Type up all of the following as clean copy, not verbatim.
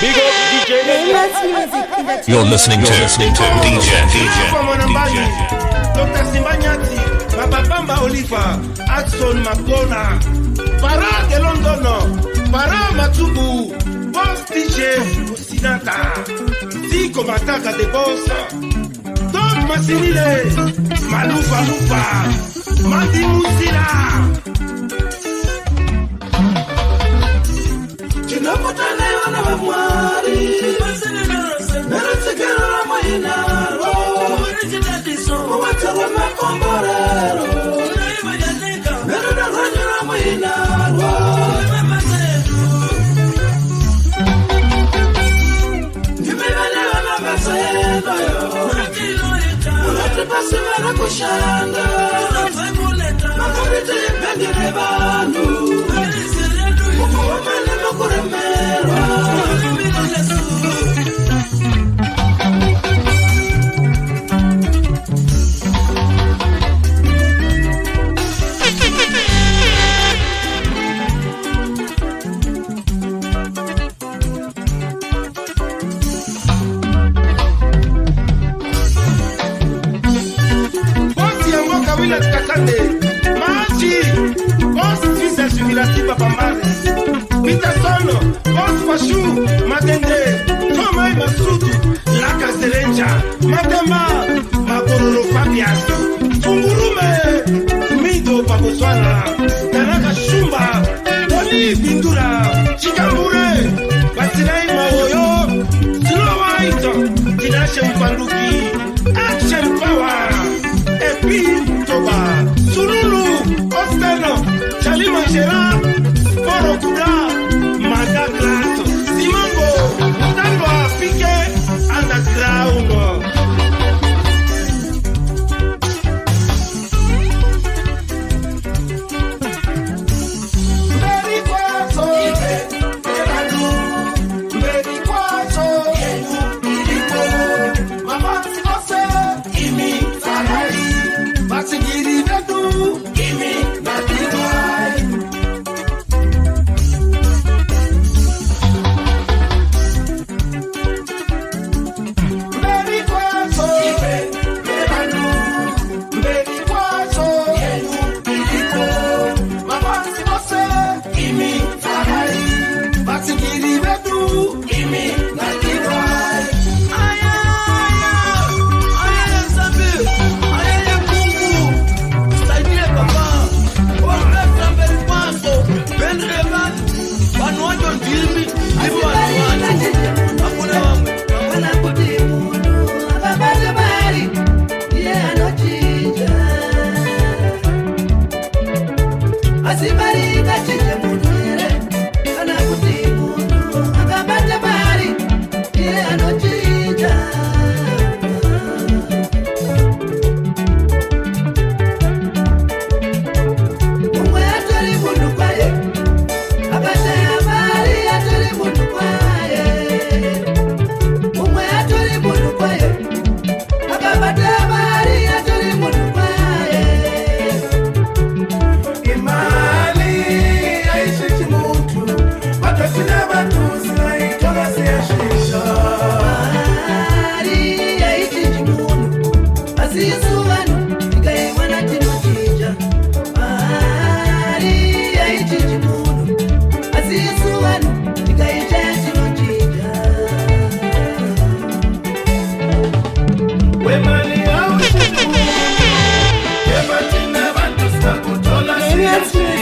Big up DJ. You're listening to DJ. Dr. Simbanyati, Bababamba Oliver, Adson Makona, Para de London, Para Matubu, Boss DJ, Usinata, Zico Mataka de Bossa, Don Massinile, Malufa Lufa, Mandi Musila. Chinapotane wana wamwari, Narasekera la Mainaro, Uwatawa Makomborero, Nerada Rajara Mainaro, Nimevane wana Masayendo yo, Unatipasi wana kushanda, Makarite Bendire Banu, Ukuwamene Makuremerwa, Machi, boss fils jubilati papa Maris, Peterson, boss Fashu, Matende, Tomai Masudu, Laka Serenja, Matema, Makororo Fabias, Fungurume, Mido Baboswana, Tanaka Shumba, Tony Bindura, Chikambure, Basilai Maoyo, Slow White, Tinashe Mpanduki, Action Power, Epi Toba, Surulu, Osteno, Chalima Gera, Foro Kuda, Madaglato, Simongo, Tango Pique, Underground.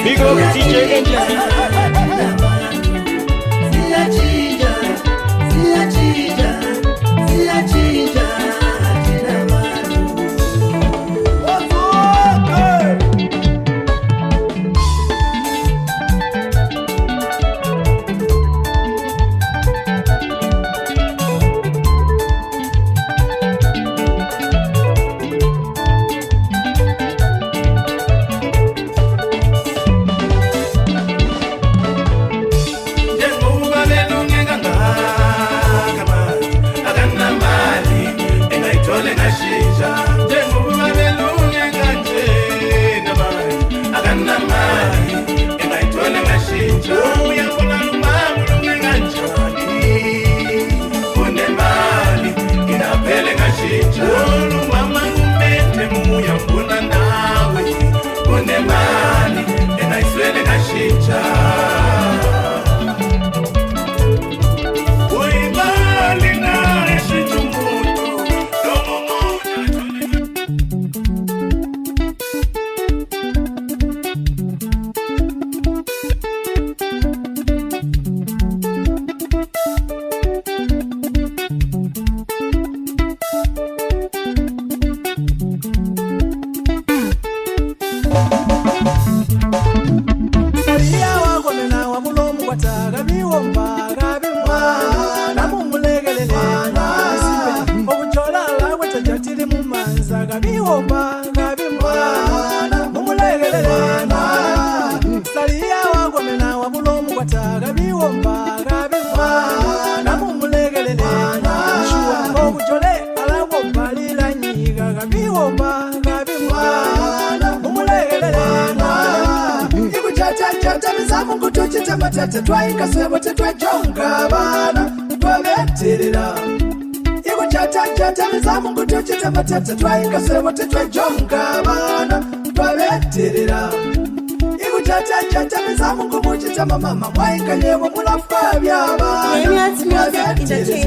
Big up DJ Angel. mwana mumulegelele obuchola lawe tajatili mumanza gabiwomba gabi mwana mumulegelele saliya wagomena wabulomu kwata gabiwomba gabi mwana mumulegelele shuwa obuchole alawo palila nyiga gabiwomba gabi mwana mumulegelele ikuchachacha mizamu kutuchita matata twaikaswebo tetwajonga bana twabeterera ikuchachacha mizamu kutuchita matata twaikaswebo tetwajonga bana twabeterera ikuchachacha mizamu kumuchita mama mwaikanyebo mulafa byabana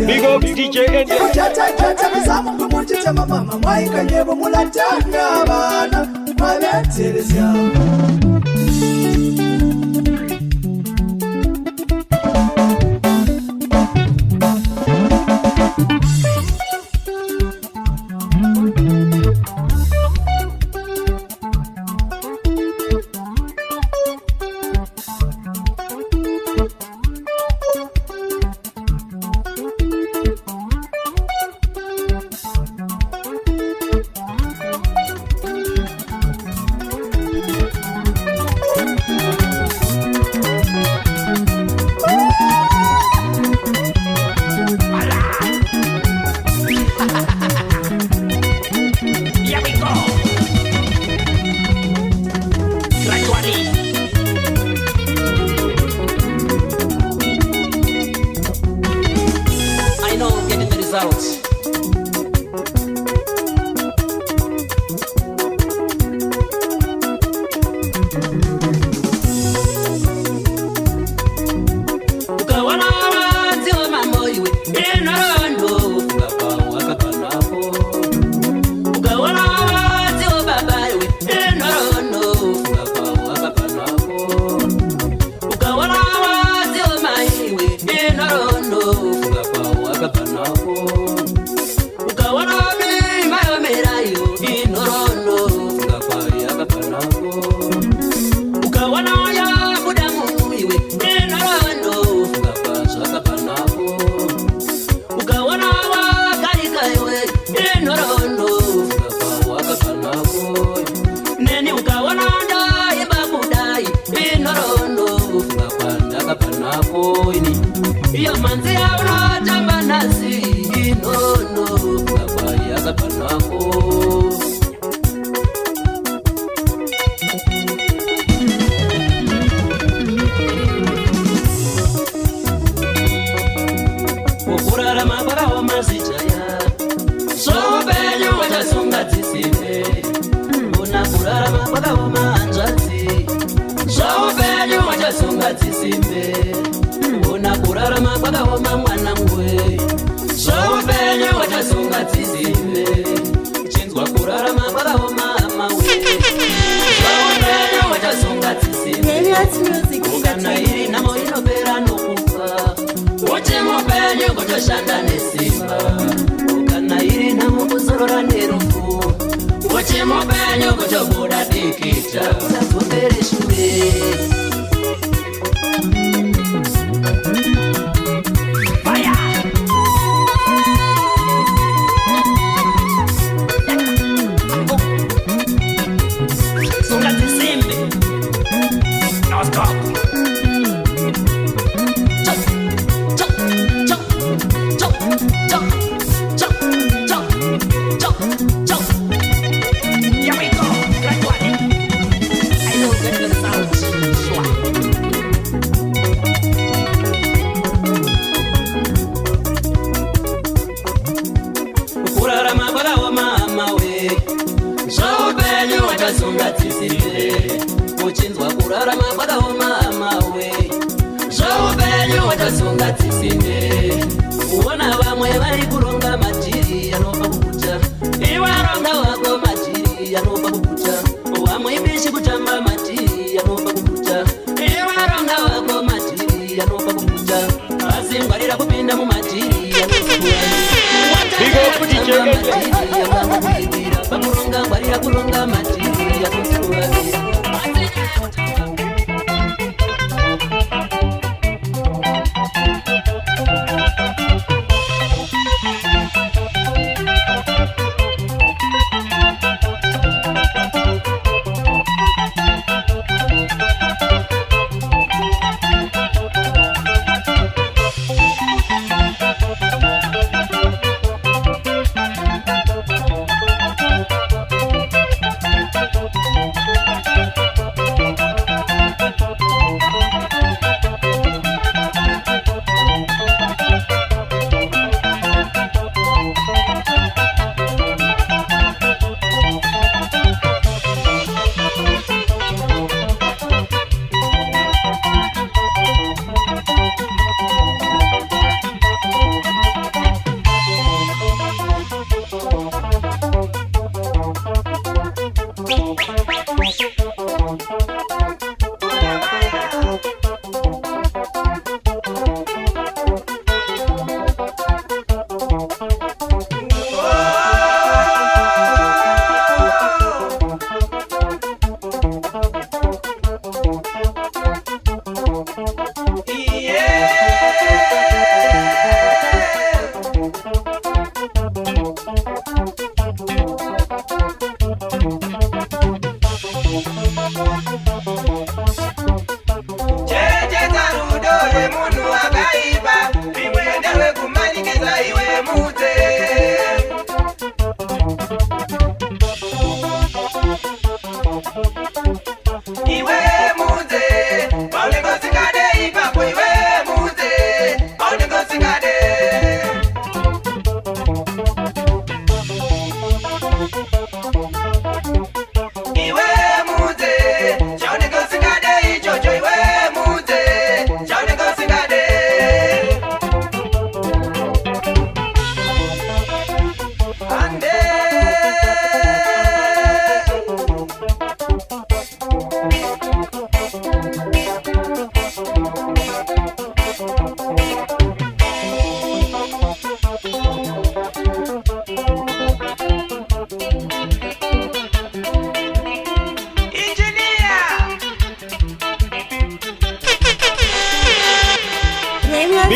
Big up DJ Angel. ikuchachacha mizamu kumuchita mama mwaikanyebo mulatanga bana twabeterera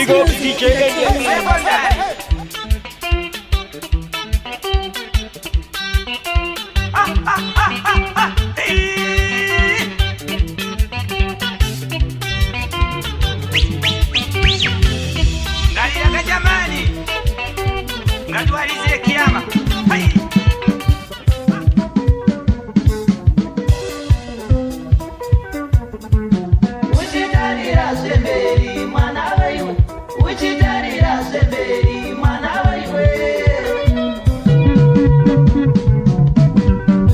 Big up DJ Enya. Ngaliaga jamani, ngatualize kiama. Hai. Uchitarira semberi mwana waiwe, uchitarira semberi mwana waiwe.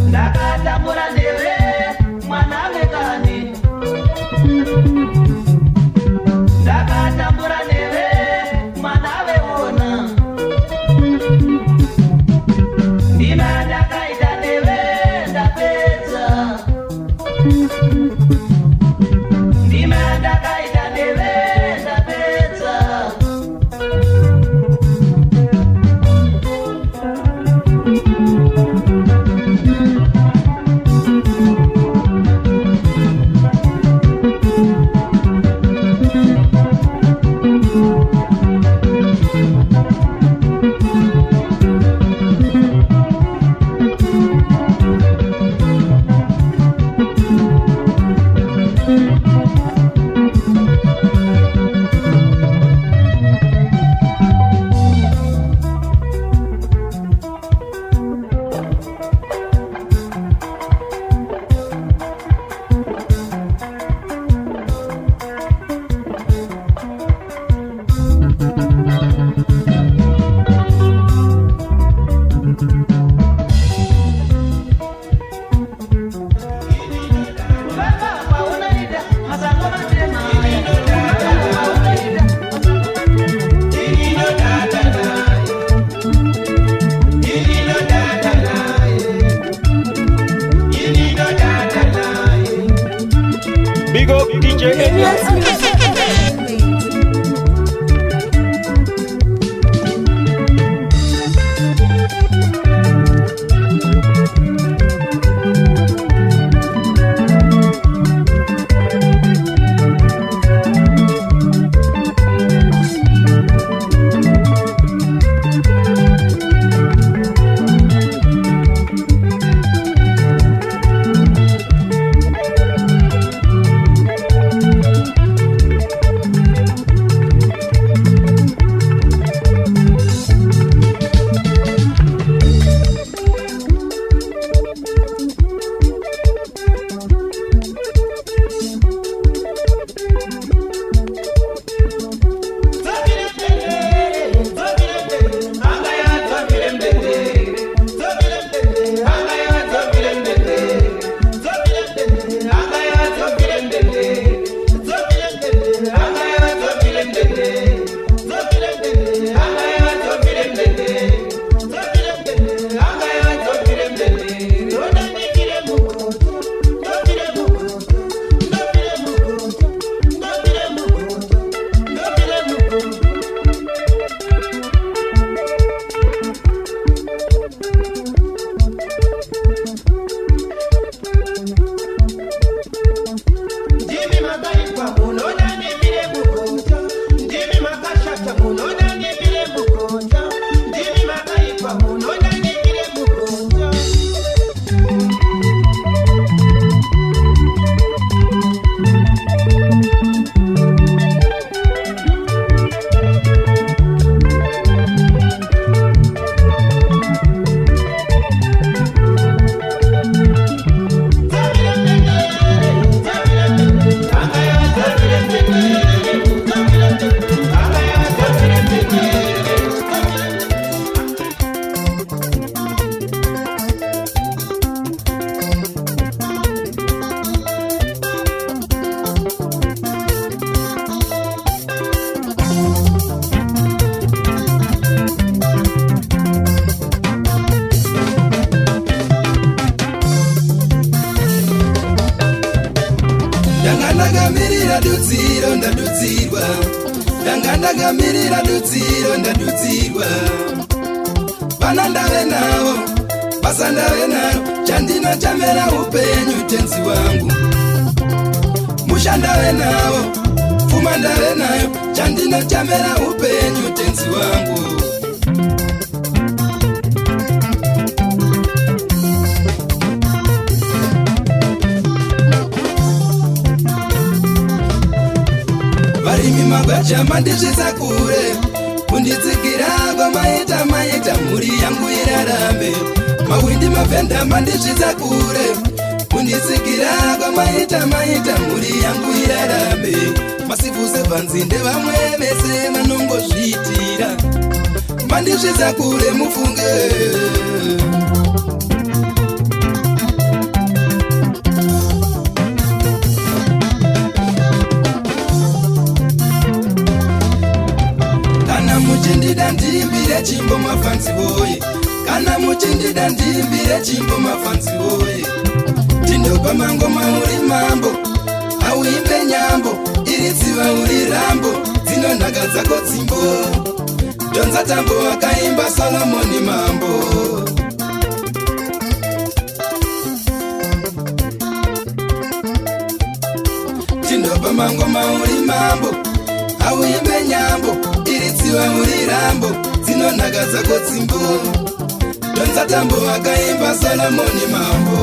Ndakatambura ndewe mwana wekani, ndakatambura ndewe mwana weona. Ndina ndakaita ndewe ndapedza, ndina ndakaita ndewe ndapedza. Big up DJ Enya. ndadutsirwa ndadutsirwa ndangandagamirira dutsiro ndadutsirwa vana ndave navo basa ndave naro chandino chamera upenyu tenzi wangu musha ndave navo pfuma ndave nayo chandinochamera upenyu tenzi wangu. Varimi magwacha mandisvitsa kure kunditsikira kwamaita mhuri yangu irarambe. Mawindi mavhenda mandisvitsa kure kunditsikira kwamaita mhuri yangu irarambe. Masifu sebvanzinde vamwe vese vanongozviitira mandisvitsa kure mufunge. Kana muchindida ndiimbire chimbo mafanzi woye, kana muchindida ndiimbire chimbo mafanzi woye. Tindopa mangoma uri mambo, auimbe nyambo, iri tsiva uri rambo, dzinonhaka dzako dzimbo. Donza tambo akaimba Solomoni mambo. Tindopa mangoma uri mambo, auimbe nyambo, iri tsiva uri rambo, dzinonhaka dzako dzimbo. Donza tambo akaimba Solomoni mambo.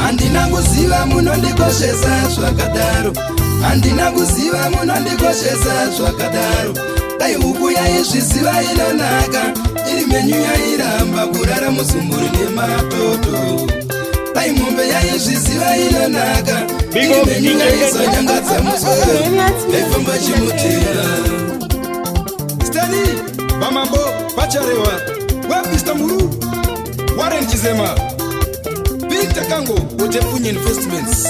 Handina kuziva munondikoshesa zvakadaro, handina kuziva munondikoshesa zvakadaro. Dai huku yaizviziva inonaka, iri menyu yairamba kurara muzumburi nematoto. Dai mombe yaizviziva inonaka, iri menyu yaizonyangadza musoro efamba chimutira. Stani vamambo vacharewa wapista muru Warren Chizema Victor Kango Otepunye Investments.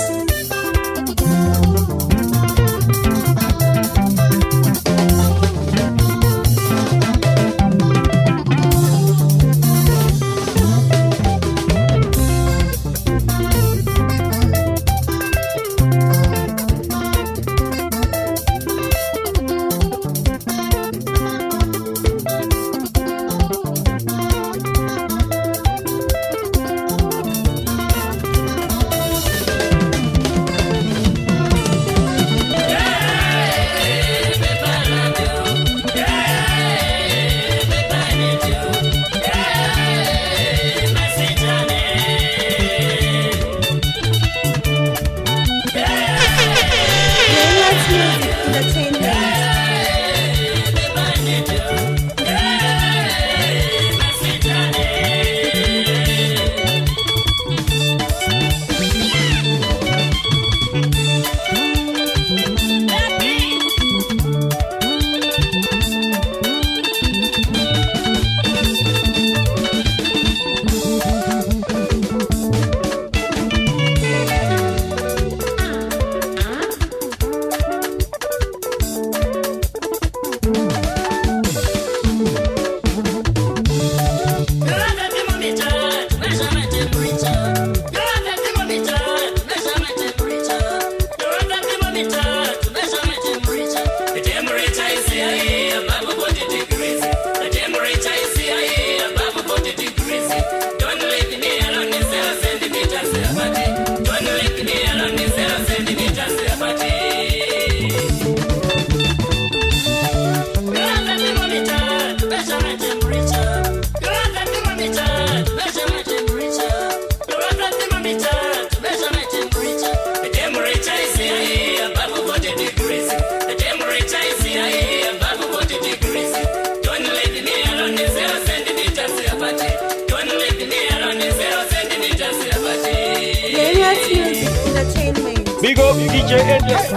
Big up DJ Elias.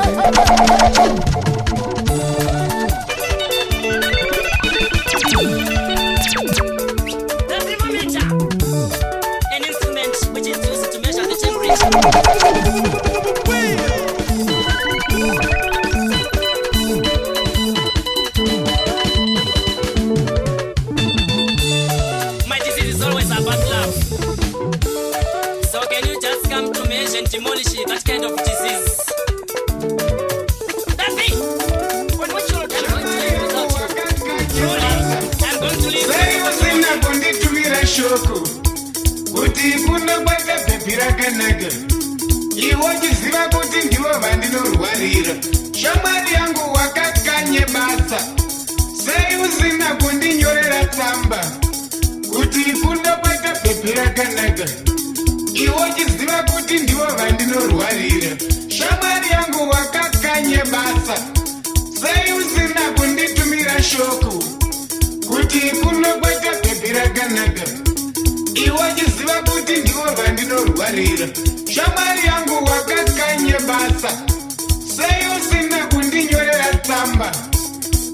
An instrument which is used to measure the temperature. My disease is always about love. So can you just come to me and demolish that kind of disease? That's it. What you I'm going to leave. shoko kuti kunokwata bhebhi rakanaka iwo chiziva kuti ndivo vandinorwarira shamwari yangu wakakanye basa sei usina kundinyorera tsamba kuti kunokwata bhebhi rakanaka iwo chiziva kuti ndivo vandinorwarira shamwari yangu wakakanye basa sei usina kunditumira shoko kuti kunokwata bhebhi rakanaka iwo chiziva kuti ndivo vandinorwarira shamwari yangu wakakanye basa sei usina kundinyorera tsamba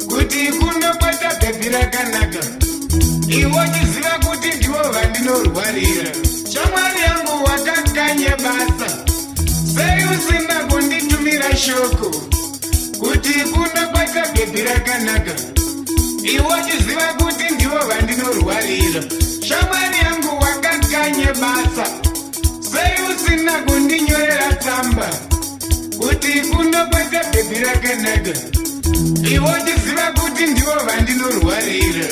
kuti kunokwata bhebhi rakanaka iwo chiziva kuti ndivo vandinorwarira shamwari yangu wakakanye basa sei usina kunditumira shoko kuti kunokwata bhebhi rakanaka iwo chiziva kuti ndivo vandinorwarira shamwari yangu wakakanye basa sei usina kundinyorera tsamba kuti kunokwata bhebhi rakanaka iwo chiziva kuti ndivo vandinorwarira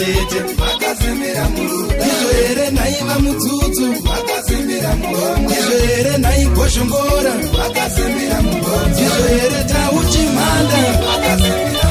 chete vakazembera muruda izvo here naiva mudzudzu vakazembera mugomwe izvo here naigoshongora vakazembera mugodzi izvo here tauchimhanda vakazembera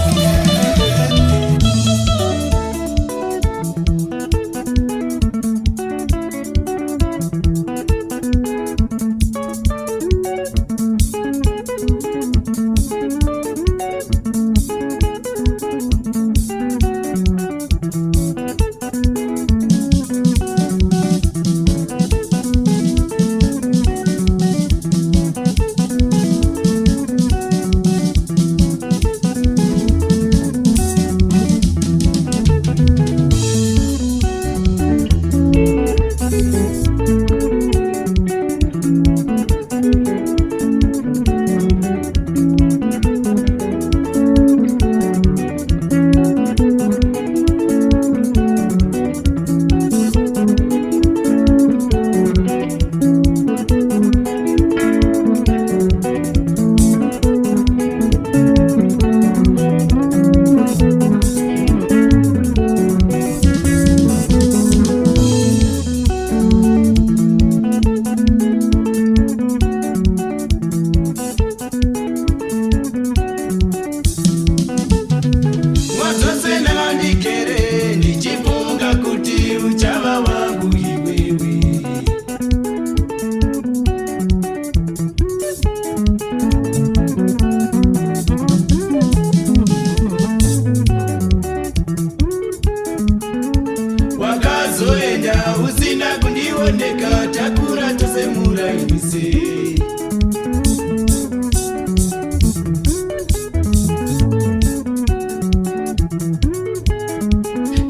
usina kundioneka takura tosemura imise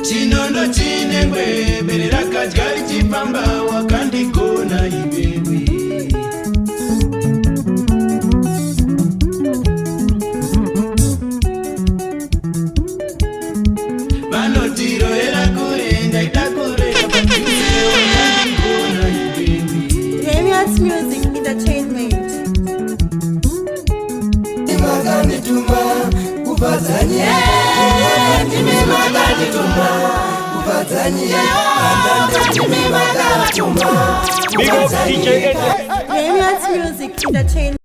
chinondo chinengwe bere rakadya richipamba wakandikona iwewe vanotiroera kure ndaitakure Music Entertainment. Big up DJ Edward. Music Entertainment.